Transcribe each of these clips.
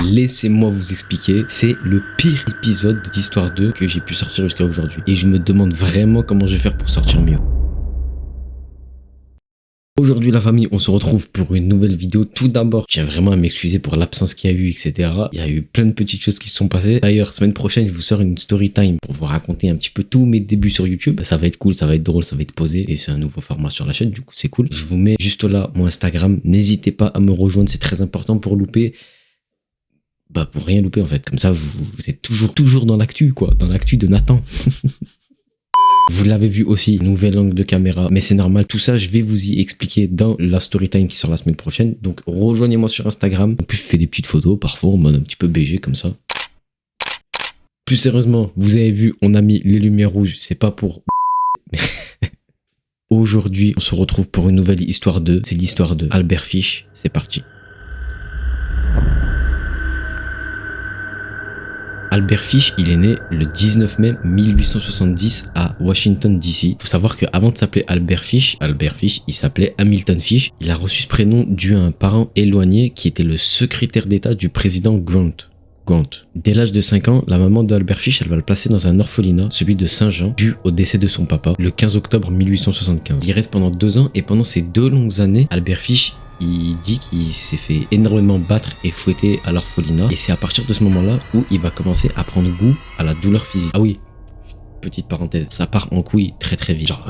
Laissez-moi vous expliquer, c'est le pire épisode d'Histoire 2 que j'ai pu sortir jusqu'à aujourd'hui. Et je me demande vraiment comment je vais faire pour sortir mieux. Aujourd'hui la famille, on se retrouve pour une nouvelle vidéo. Tout d'abord, je tiens vraiment à m'excuser pour l'absence qu'il y a eu, etc. Il y a eu plein de petites choses qui se sont passées. D'ailleurs, semaine prochaine, je vous sors une story time pour vous raconter un petit peu tous mes débuts sur YouTube. Ça va être cool, ça va être drôle, ça va être posé. Et c'est un nouveau format sur la chaîne, du coup c'est cool. Je vous mets juste là mon Instagram. N'hésitez pas à me rejoindre, c'est très important pour rien louper en fait. Comme ça, vous êtes toujours dans l'actu, quoi. Dans l'actu de Nathan. Vous l'avez vu aussi, nouvel angle de caméra, mais c'est normal, tout ça je vais vous y expliquer dans la story time qui sort la semaine prochaine, donc rejoignez-moi sur Instagram. En plus je fais des petites photos parfois en mode un petit peu BG comme ça. Plus sérieusement, vous avez vu, on a mis les lumières rouges, c'est pas pour... Aujourd'hui on se retrouve pour une nouvelle histoire 2, c'est l'histoire de Albert Fish, c'est parti. Albert Fish, il est né le 19 mai 1870 à Washington DC. Faut savoir qu'avant de s'appeler Albert Fish, il s'appelait Hamilton Fish. Il a reçu ce prénom dû à un parent éloigné qui était le secrétaire d'État du président Grant. Dès l'âge de 5 ans, la maman d'Albert Fish, elle va le placer dans un orphelinat, celui de Saint-Jean, dû au décès de son papa, le 15 octobre 1875. Il y reste pendant 2 ans et pendant ces 2 longues années, Albert Fish, il dit qu'il s'est fait énormément battre et fouetter à l'orphelinat. Et c'est à partir de ce moment-là où il va commencer à prendre goût à la douleur physique. Ah oui, petite parenthèse, ça part en couille très très vite. Genre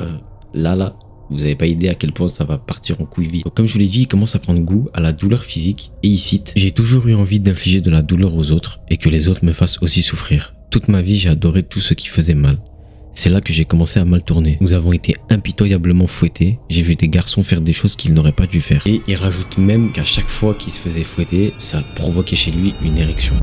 là, vous n'avez pas idée à quel point ça va partir en couille vite. Donc, comme je vous l'ai dit, il commence à prendre goût à la douleur physique. Et il cite « J'ai toujours eu envie d'infliger de la douleur aux autres et que les autres me fassent aussi souffrir. Toute ma vie, j'ai adoré tout ce qui faisait mal. C'est là que j'ai commencé à mal tourner. Nous avons été impitoyablement fouettés. J'ai vu des garçons faire des choses qu'ils n'auraient pas dû faire. » Et il rajoute même qu'à chaque fois qu'il se faisait fouetter, ça provoquait chez lui une érection.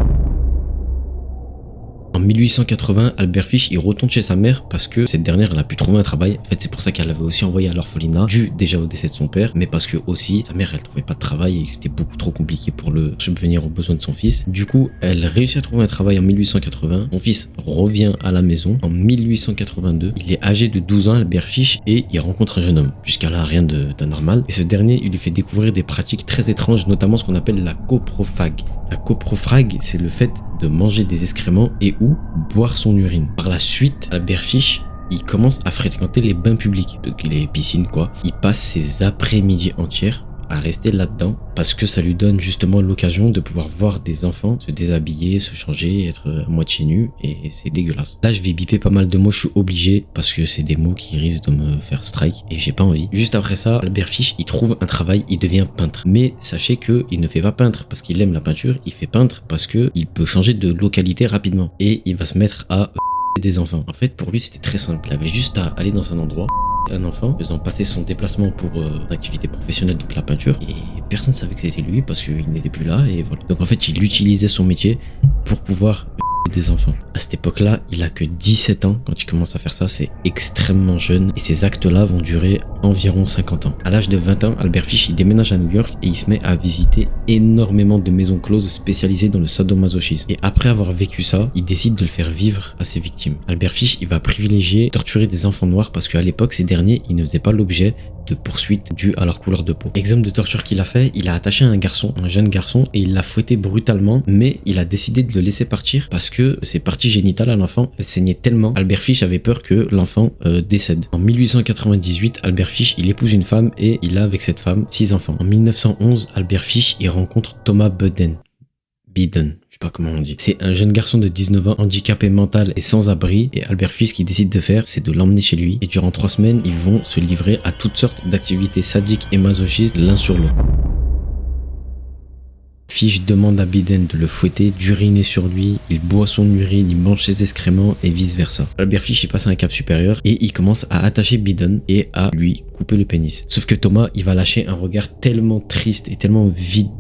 En 1880, Albert Fish, il retourne chez sa mère parce que cette dernière, elle a pu trouver un travail. En fait, c'est pour ça qu'elle l'avait aussi envoyé à l'orphelinat, dû déjà au décès de son père, mais parce que aussi, sa mère, elle trouvait pas de travail et c'était beaucoup trop compliqué pour le subvenir aux besoins de son fils. Du coup, elle réussit à trouver un travail en 1880. Son fils revient à la maison. En 1882, il est âgé de 12 ans, Albert Fish, et il rencontre un jeune homme. Jusqu'à là, rien d'anormal. Et ce dernier, il lui fait découvrir des pratiques très étranges, notamment ce qu'on appelle la coprophague. La coprophague, c'est le fait de manger des excréments et ou boire son urine. Par la suite, Albert Fish, il commence à fréquenter les bains publics, donc les piscines quoi. Il passe ses après-midi entières à rester là-dedans parce que ça lui donne justement l'occasion de pouvoir voir des enfants se déshabiller, se changer, être à moitié nus et c'est dégueulasse. Là je vais biper pas mal de mots, je suis obligé parce que c'est des mots qui risquent de me faire strike et j'ai pas envie. Juste après ça, Albert Fish il trouve un travail, il devient peintre. Mais sachez que il ne fait pas peintre parce qu'il aime la peinture, il fait peintre parce que il peut changer de localité rapidement et il va se mettre à des enfants. En fait pour lui c'était très simple, il avait juste à aller dans un endroit, un enfant faisant passer son déplacement pour une activité professionnelle, donc la peinture, et personne ne savait que c'était lui parce qu'il n'était plus là et voilà. Donc en fait il utilisait son métier pour pouvoir des enfants. À cette époque-là, il a que 17 ans quand il commence à faire ça, c'est extrêmement jeune et ces actes-là vont durer environ 50 ans. À l'âge de 20 ans, Albert Fish il déménage à New York et il se met à visiter énormément de maisons closes spécialisées dans le sadomasochisme. Et après avoir vécu ça, il décide de le faire vivre à ses victimes. Albert Fish, il va privilégier torturer des enfants noirs parce qu'à l'époque, ces derniers, ils ne faisaient pas l'objet de poursuites dues à leur couleur de peau. Exemple de torture qu'il a fait, il a attaché un jeune garçon et il l'a fouetté brutalement, mais il a décidé de le laisser partir parce que ses parties génitales à l'enfant, elles saignaient tellement. Albert Fish avait peur que l'enfant décède. En 1898, Albert Fish, il épouse une femme et il a avec cette femme 6 enfants. En 1911, Albert Fish, il rencontre Thomas Biden, je sais pas comment on dit. C'est un jeune garçon de 19 ans, handicapé mental et sans abri. Et Albert Fish, ce qu'il décide de faire, c'est de l'emmener chez lui. Et durant 3 semaines, ils vont se livrer à toutes sortes d'activités sadiques et masochistes l'un sur l'autre. Fish demande à Biden de le fouetter, d'uriner sur lui, il boit son urine, il mange ses excréments et vice versa. Albert Fish il passe à un cap supérieur et il commence à attacher Biden et à lui couper le pénis. Sauf que Thomas il va lâcher un regard tellement triste et tellement vide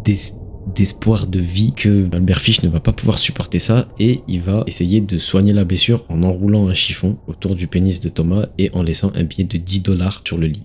d'espoir de vie que Albert Fish ne va pas pouvoir supporter ça et il va essayer de soigner la blessure en enroulant un chiffon autour du pénis de Thomas et en laissant un billet de $10 sur le lit.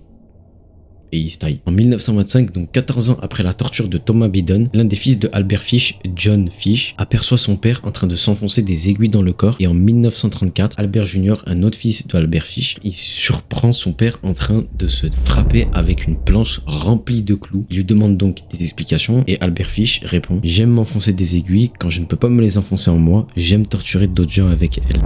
et il se taille. En 1925, donc 14 ans après la torture de Thomas Bidon, l'un des fils de Albert Fish, John Fish, aperçoit son père en train de s'enfoncer des aiguilles dans le corps et en 1934, Albert Jr., un autre fils de Albert Fish, il surprend son père en train de se frapper avec une planche remplie de clous. Il lui demande donc des explications et Albert Fish répond: j'aime m'enfoncer des aiguilles, quand je ne peux pas me les enfoncer en moi, j'aime torturer d'autres gens avec elles.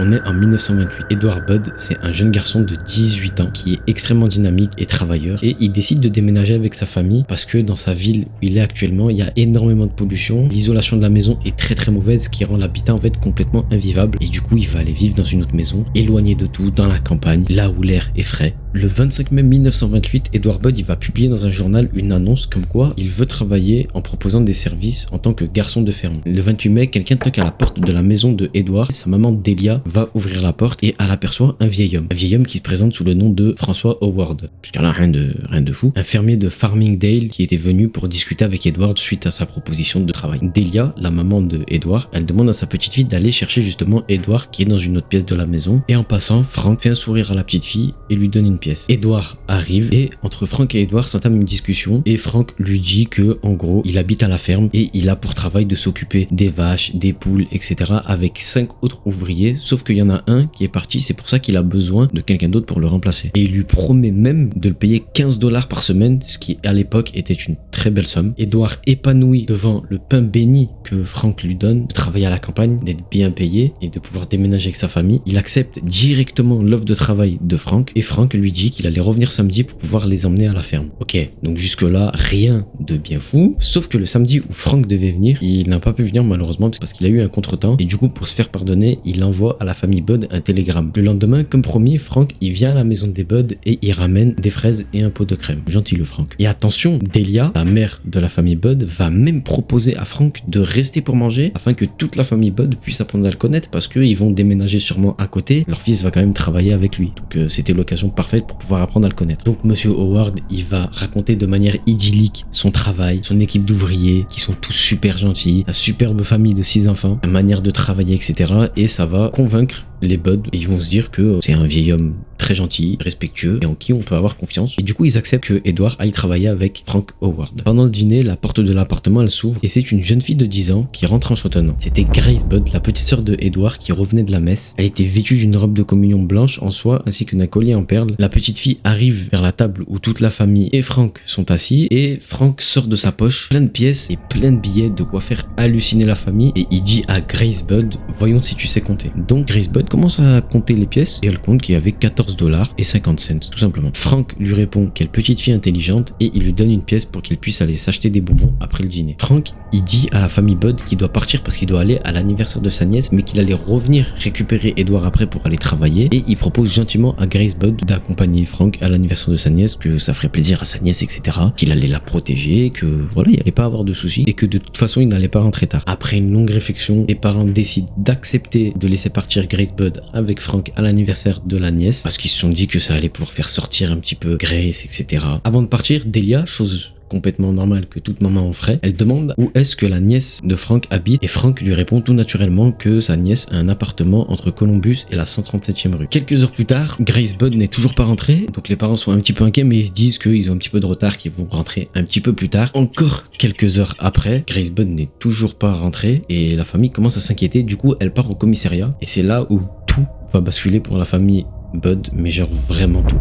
On est en 1928. Edward Budd, c'est un jeune garçon de 18 ans qui est extrêmement dynamique et travailleur et il décide de déménager avec sa famille parce que dans sa ville où il est actuellement, il y a énormément de pollution. L'isolation de la maison est très très mauvaise, ce qui rend l'habitat en fait complètement invivable et du coup, il va aller vivre dans une autre maison, éloigné de tout, dans la campagne, là où l'air est frais. Le 25 mai 1928, Edward Budd, il va publier dans un journal une annonce comme quoi il veut travailler en proposant des services en tant que garçon de ferme. Le 28 mai, quelqu'un toque à la porte de la maison de Edward. Sa maman Delia va ouvrir la porte et elle aperçoit un vieil homme. Un vieil homme qui se présente sous le nom de François Howard. Jusqu'à là, rien de fou. Un fermier de Farmingdale qui était venu pour discuter avec Edward suite à sa proposition de travail. Delia, la maman de Edward, elle demande à sa petite fille d'aller chercher justement Edward qui est dans une autre pièce de la maison. Et en passant, Frank fait un sourire à la petite fille et lui donne une pièce. Edward arrive et entre Frank et Edward s'entame une discussion et Frank lui dit que en gros, il habite à la ferme et il a pour travail de s'occuper des vaches, des poules, etc. avec 5 autres ouvriers, sauf qu'il y en a un qui est parti, c'est pour ça qu'il a besoin de quelqu'un d'autre pour le remplacer. Et il lui promet même de le payer 15 $ par semaine, ce qui à l'époque était une très belle somme. Edward, épanoui devant le pain béni que Frank lui donne, de travailler à la campagne, d'être bien payé et de pouvoir déménager avec sa famille, il accepte directement l'offre de travail de Frank et Frank lui dit qu'il allait revenir samedi pour pouvoir les emmener à la ferme. Ok, donc jusque là, rien de bien fou, sauf que le samedi où Frank devait venir, il n'a pas pu venir malheureusement parce qu'il a eu un contretemps et du coup pour se faire pardonner, il envoie à la famille Budd un télégramme. Le lendemain, comme promis, Frank il vient à la maison des Budd et il ramène des fraises et un pot de crème. Gentil le Frank. Et attention, Delia, la mère de la famille Budd, va même proposer à Frank de rester pour manger afin que toute la famille Budd puisse apprendre à le connaître parce qu'ils vont déménager sûrement à côté. Leur fils va quand même travailler avec lui. Donc c'était l'occasion parfaite pour pouvoir apprendre à le connaître. Donc Monsieur Howard, il va raconter de manière idyllique son travail, son équipe d'ouvriers qui sont tous super gentils, sa superbe famille de 6 enfants, la manière de travailler, etc. Et ça va convaincre les Budd et ils vont se dire que c'est un vieil homme très gentil, respectueux et en qui on peut avoir confiance. Et du coup, ils acceptent que Edward aille travailler avec Frank Howard. Pendant le dîner, la porte de l'appartement elle s'ouvre et c'est une jeune fille de 10 ans qui rentre en chantonnant. C'était Grace Budd, la petite sœur de Edward qui revenait de la messe. Elle était vêtue d'une robe de communion blanche en soie ainsi qu'un collier en perles. La petite fille arrive vers la table où toute la famille et Frank sont assis et Frank sort de sa poche plein de pièces et plein de billets, de quoi faire halluciner la famille et il dit à Grace Budd: voyons si tu sais compter. Donc Grace Budd commence à compter les pièces et elle compte qu'il y avait 14 $ et 50 cents tout simplement. Frank lui répond quelle petite fille intelligente et il lui donne une pièce pour qu'il puisse aller s'acheter des bonbons après le dîner. Frank il dit à la famille Budd qu'il doit partir parce qu'il doit aller à l'anniversaire de sa nièce mais qu'il allait revenir récupérer Edward après pour aller travailler et il propose gentiment à Grace Budd d'accompagner Frank à l'anniversaire de sa nièce, que ça ferait plaisir à sa nièce, etc. Qu'il allait la protéger, que voilà, il allait pas avoir de soucis et que de toute façon il n'allait pas rentrer tard. Après une longue réflexion, les parents décident d'accepter de laisser partir Grace Budd avec Frank à l'anniversaire de la nièce parce qu'ils se sont dit que ça allait pouvoir faire sortir un petit peu Grace, etc. Avant de partir, Delia, chose complètement normale que toute maman en ferait, elle demande où est-ce que la nièce de Frank habite et Frank lui répond tout naturellement que sa nièce a un appartement entre Columbus et la 137e rue. Quelques heures plus tard, Grace Budd n'est toujours pas rentrée, donc les parents sont un petit peu inquiets mais ils se disent qu'ils ont un petit peu de retard, qu'ils vont rentrer un petit peu plus tard. Encore quelques heures après, Grace Budd n'est toujours pas rentrée et la famille commence à s'inquiéter, du coup elle part au commissariat et c'est là où tout va basculer pour la famille Budd, mais genre vraiment tout.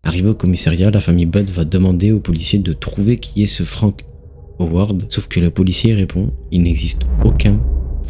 Arrivé au commissariat, la famille Budd va demander aux policiers de trouver qui est ce Frank Howard, sauf que le policier répond il n'existe aucun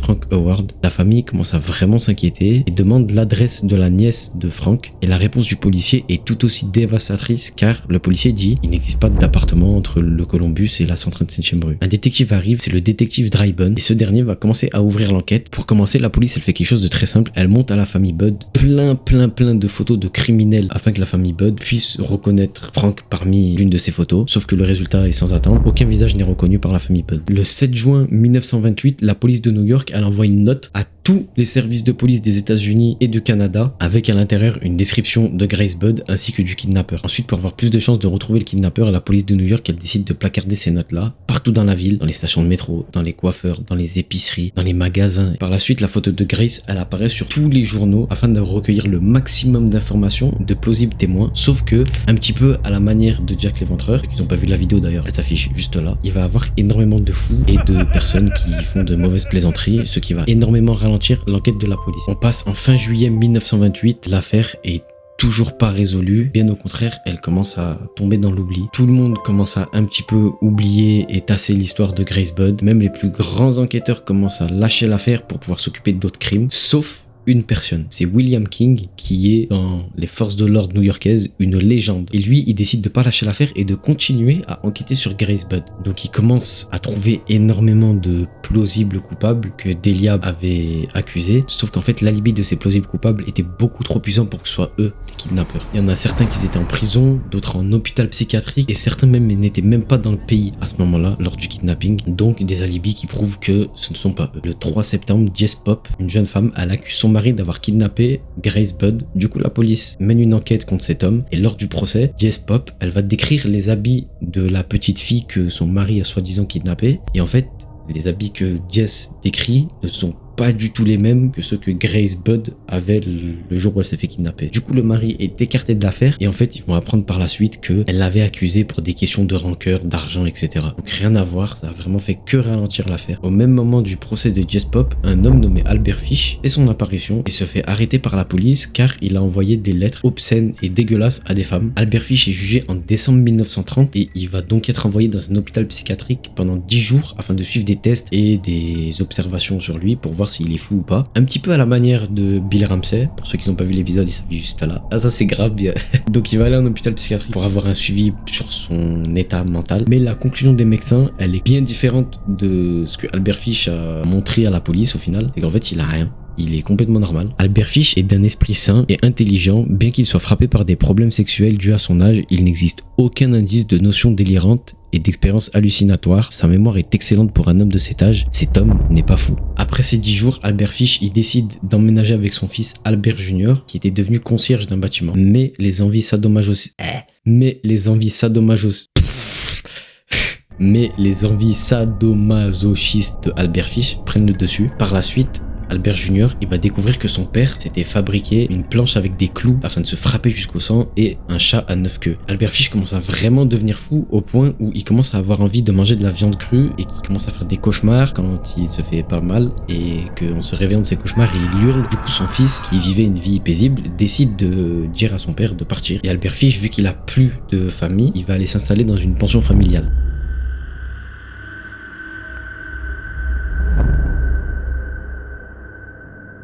Frank Howard. La famille commence à vraiment s'inquiéter et demande l'adresse de la nièce de Frank et la réponse du policier est tout aussi dévastatrice car le policier dit il n'existe pas d'appartement entre le Columbus et la 137e rue. Un détective arrive, c'est le détective Drybun et ce dernier va commencer à ouvrir l'enquête. Pour commencer, la police elle fait quelque chose de très simple, elle monte à la famille Budd plein de photos de criminels afin que la famille Budd puisse reconnaître Frank parmi l'une de ces photos, sauf que le résultat est sans attendre, aucun visage n'est reconnu par la famille Budd. Le 7 juin 1928, la police de New York elle envoie une note à tous les services de police des États-Unis et du Canada, avec à l'intérieur une description de Grace Budd ainsi que du kidnappeur. Ensuite, pour avoir plus de chances de retrouver le kidnappeur, la police de New York, elle décide de placarder ces notes-là partout dans la ville, dans les stations de métro, dans les coiffeurs, dans les épiceries, dans les magasins. Par la suite, la photo de Grace, elle apparaît sur tous les journaux afin de recueillir le maximum d'informations, de plausibles témoins, sauf que, un petit peu à la manière de Jack l'Éventreur, qui n'ont pas vu la vidéo d'ailleurs, elle s'affiche juste là, il va y avoir énormément de fous et de personnes qui font de mauvaises plaisanteries, ce qui va énormément ralentir l'enquête de la police. On passe en fin juillet 1928, l'affaire est toujours pas résolue, bien au contraire, elle commence à tomber dans l'oubli. Tout le monde commence à un petit peu oublier et tasser l'histoire de Grace Budd, même les plus grands enquêteurs commencent à lâcher l'affaire pour pouvoir s'occuper d'autres crimes, sauf une personne, c'est William King, qui est dans les forces de l'ordre new-yorkaises une légende. Et lui, il décide de pas lâcher l'affaire et de continuer à enquêter sur Grace Budd. Donc il commence à trouver énormément de plausibles coupables que Delia avait accusés, sauf qu'en fait l'alibi de ces plausibles coupables était beaucoup trop puissant pour que ce soit eux les kidnappeurs. Il y en a certains qui étaient en prison, d'autres en hôpital psychiatrique, et certains même n'étaient même pas dans le pays à ce moment-là, lors du kidnapping. Donc des alibis qui prouvent que ce ne sont pas eux. Le 3 septembre, Jess Pop, une jeune femme, elle accuse son mari d'avoir kidnappé Grace Budd. Du coup, la police mène une enquête contre cet homme et lors du procès, Jess Pop, elle va décrire les habits de la petite fille que son mari a soi-disant kidnappée. Et en fait, les habits que Jess décrit ne sont pas du tout les mêmes que ceux que Grace Budd avait le jour où elle s'est fait kidnapper. Du coup, le mari est écarté de l'affaire et en fait, ils vont apprendre par la suite qu'elle l'avait accusé pour des questions de rancœur, d'argent, etc. Donc rien à voir, ça a vraiment fait que ralentir l'affaire. Au même moment du procès de Jess Pop, un homme nommé Albert Fish fait son apparition et se fait arrêter par la police car il a envoyé des lettres obscènes et dégueulasses à des femmes. Albert Fish est jugé en décembre 1930 et il va donc être envoyé dans un hôpital psychiatrique pendant 10 jours afin de suivre des tests et des observations sur lui pour voir s'il est fou ou pas. Un petit peu à la manière de Bill Ramsey. Pour ceux qui n'ont pas vu l'épisode, il s'habille juste là. Ah, ça c'est grave bien. Donc il va aller en hôpital psychiatrique pour avoir un suivi sur son état mental. Mais la conclusion des médecins, elle est bien différente de ce que Albert Fish a montré à la police au final. C'est qu'en fait, il a rien. Il est complètement normal. Albert Fish est d'un esprit sain et intelligent. Bien qu'il soit frappé par des problèmes sexuels dus à son âge, il n'existe aucun indice de notion délirante et d'expérience hallucinatoire. Sa mémoire est excellente pour un homme de cet âge. Cet homme n'est pas fou. Après ces 10 jours, Albert Fish il décide d'emménager avec son fils Albert Jr. qui était devenu concierge d'un bâtiment. Mais les envies sadomasochistes de Albert Fish prennent le dessus. Par la suite, Albert Jr. il va découvrir que son père s'était fabriqué une planche avec des clous afin de se frapper jusqu'au sang et un chat à 9 queues. Albert Fish commence à vraiment devenir fou au point où il commence à avoir envie de manger de la viande crue et qu'il commence à faire des cauchemars quand il se fait pas mal et qu'en se réveillant de ses cauchemars il hurle. Du coup son fils qui vivait une vie paisible décide de dire à son père de partir et Albert Fish vu qu'il a plus de famille il va aller s'installer dans une pension familiale.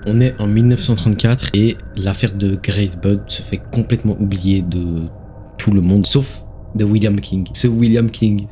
On est en 1934 et l'affaire de Grace Budd se fait complètement oublier de tout le monde, sauf de William King. Ce William King,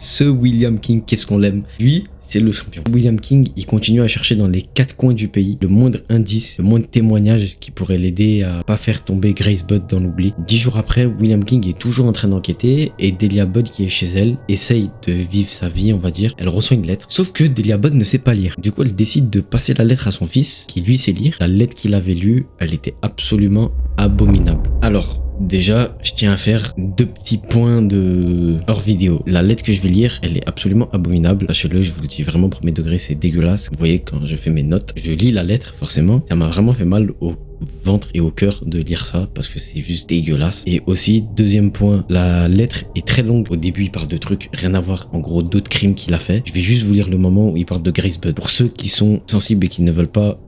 qu'est-ce qu'on l'aime. Lui, c'est le champion. William King, il continue à chercher dans les 4 coins du pays le moindre indice, le moindre témoignage qui pourrait l'aider à pas faire tomber Grace Budd dans l'oubli. 10 jours après, William King est toujours en train d'enquêter et Delia Budd qui est chez elle essaye de vivre sa vie, on va dire. Elle reçoit une lettre. Sauf que Delia Budd ne sait pas lire. Du coup, elle décide de passer la lettre à son fils qui lui sait lire. La lettre qu'il avait lue, elle était absolument abominable. Alors, déjà, je tiens à faire 2 petits points de hors vidéo. La lettre que je vais lire, elle est absolument abominable. Sachez-le, je vous le dis vraiment, premier degré, c'est dégueulasse. Vous voyez, quand je fais mes notes, je lis la lettre, forcément. Ça m'a vraiment fait mal au ventre et au cœur de lire ça parce que c'est juste dégueulasse. Et aussi, deuxième point, la lettre est très longue. Au début, il parle de trucs rien à voir, en gros, d'autres crimes qu'il a fait. Je vais juste vous lire le moment où il parle de Grace Budd. Pour ceux qui sont sensibles et qui ne veulent pas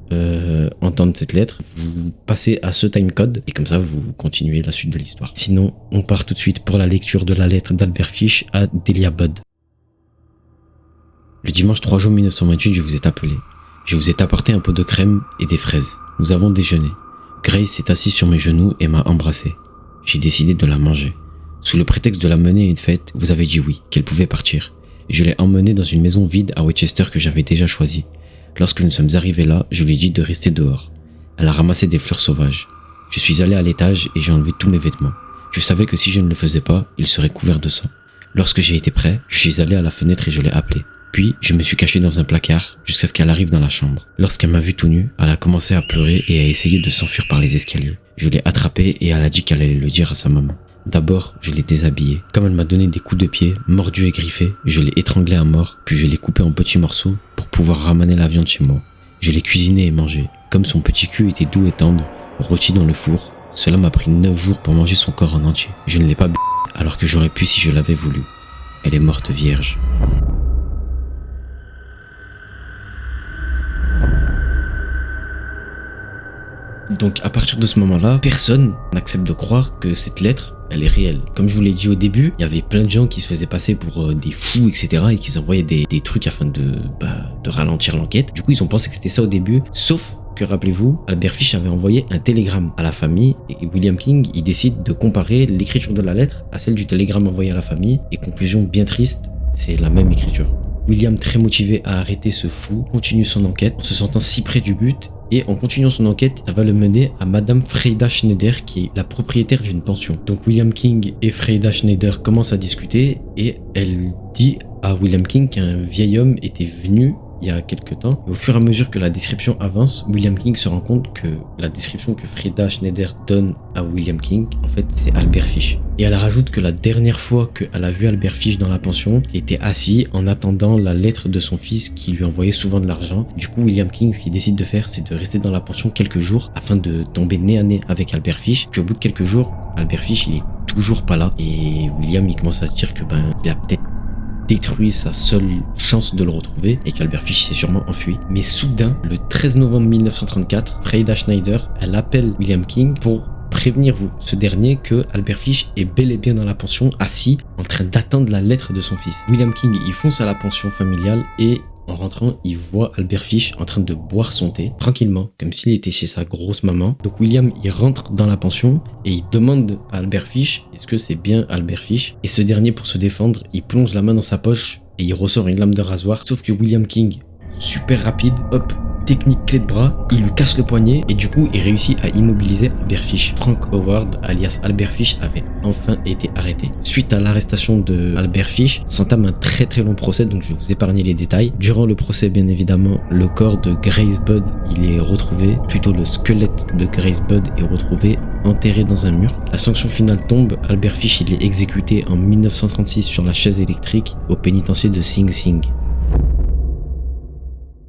entendre cette lettre, vous passez à ce timecode et comme ça vous continuez la suite de l'histoire. Sinon, on part tout de suite pour la lecture de la lettre d'Albert Fish à Delia Budd. Le dimanche 3 juin 1928, je vous ai appelé. Je vous ai apporté un pot de crème et des fraises. Nous avons déjeuné. Grace s'est assise sur mes genoux et m'a embrassé. J'ai décidé de la manger. Sous le prétexte de la mener à une fête, vous avez dit oui, qu'elle pouvait partir. Je l'ai emmenée dans une maison vide à Westchester que j'avais déjà choisie. Lorsque nous sommes arrivés là, je lui ai dit de rester dehors. Elle a ramassé des fleurs sauvages. Je suis allé à l'étage et j'ai enlevé tous mes vêtements. Je savais que si je ne le faisais pas, il serait couvert de sang. Lorsque j'ai été prêt, je suis allé à la fenêtre et je l'ai appelée. Puis, je me suis caché dans un placard jusqu'à ce qu'elle arrive dans la chambre. Lorsqu'elle m'a vu tout nu, elle a commencé à pleurer et à essayer de s'enfuir par les escaliers. Je l'ai attrapée et elle a dit qu'elle allait le dire à sa maman. D'abord, je l'ai déshabillée. Comme elle m'a donné des coups de pied, mordu et griffé, je l'ai étranglée à mort, puis je l'ai coupée en petits morceaux pour pouvoir ramener la viande chez moi. Je l'ai cuisinée et mangée. Comme son petit cul était doux et tendre, rôti dans le four, cela m'a pris 9 jours pour manger son corps en entier. Je ne l'ai pas bu, alors que j'aurais pu si je l'avais voulu. Elle est morte vierge. Donc à partir de ce moment-là, personne n'accepte de croire que cette lettre, elle est réelle. Comme je vous l'ai dit au début, il y avait plein de gens qui se faisaient passer pour des fous, etc. et qui envoyaient des trucs afin de ralentir l'enquête. Du coup, ils ont pensé que c'était ça au début, sauf que rappelez-vous, Albert Fish avait envoyé un télégramme à la famille et William King, il décide de comparer l'écriture de la lettre à celle du télégramme envoyé à la famille et conclusion bien triste, c'est la même écriture. William, très motivé à arrêter ce fou, continue son enquête en se sentant si près du but et en continuant son enquête, ça va le mener à Madame Freda Schneider qui est la propriétaire d'une pension. Donc William King et Freda Schneider commencent à discuter et elle dit à William King qu'un vieil homme était venu il y a quelques temps. Et au fur et à mesure que la description avance, William King se rend compte que la description que Freda Schneider donne à William King, en fait, c'est Albert Fish. Et elle rajoute que la dernière fois qu'elle a vu Albert Fish dans la pension, il était assis en attendant la lettre de son fils qui lui envoyait souvent de l'argent. Du coup, William King, ce qu'il décide de faire, c'est de rester dans la pension quelques jours afin de tomber nez à nez avec Albert Fish. Puis au bout de quelques jours, Albert Fish, il est toujours pas là. Et William, il commence à se dire que il a peut-être détruit sa seule chance de le retrouver et qu'Albert Fish s'est sûrement enfui. Mais soudain, le 13 novembre 1934, Freda Schneider, elle appelle William King pour prévenir ce dernier que Albert Fish est bel et bien dans la pension, assis, en train d'attendre la lettre de son fils. William King, il fonce à la pension familiale et en rentrant, il voit Albert Fish en train de boire son thé, tranquillement, comme s'il était chez sa grosse maman. Donc William, il rentre dans la pension et il demande à Albert Fish, est-ce que c'est bien Albert Fish? Et ce dernier, pour se défendre, il plonge la main dans sa poche et il ressort une lame de rasoir. Sauf que William King, super rapide, hop, technique clé de bras, il lui casse le poignet et du coup il réussit à immobiliser Albert Fish. Frank Howard alias Albert Fish avait enfin été arrêté. Suite à l'arrestation de Albert Fish, s'entame un très long procès, donc je vais vous épargner les détails. Durant le procès, bien évidemment, le corps de Grace Budd, il est retrouvé, plutôt le squelette de Grace Budd est retrouvé enterré dans un mur. La sanction finale tombe, Albert Fish il est exécuté en 1936 sur la chaise électrique au pénitencier de Sing Sing.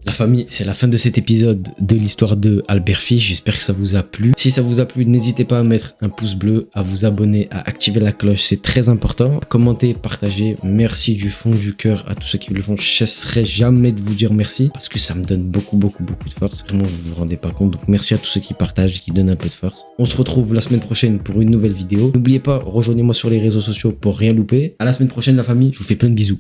La famille, c'est la fin de cet épisode de l'histoire de Albert Fish. J'espère que ça vous a plu. Si ça vous a plu, n'hésitez pas à mettre un pouce bleu, à vous abonner, à activer la cloche, c'est très important. Commentez, partagez. Merci du fond du cœur à tous ceux qui le font. Je ne cesserai jamais de vous dire merci parce que ça me donne beaucoup de force. Vraiment, vous vous rendez pas compte. Donc merci à tous ceux qui partagent et qui donnent un peu de force. On se retrouve la semaine prochaine pour une nouvelle vidéo. N'oubliez pas, rejoignez-moi sur les réseaux sociaux pour rien louper. À la semaine prochaine, la famille. Je vous fais plein de bisous.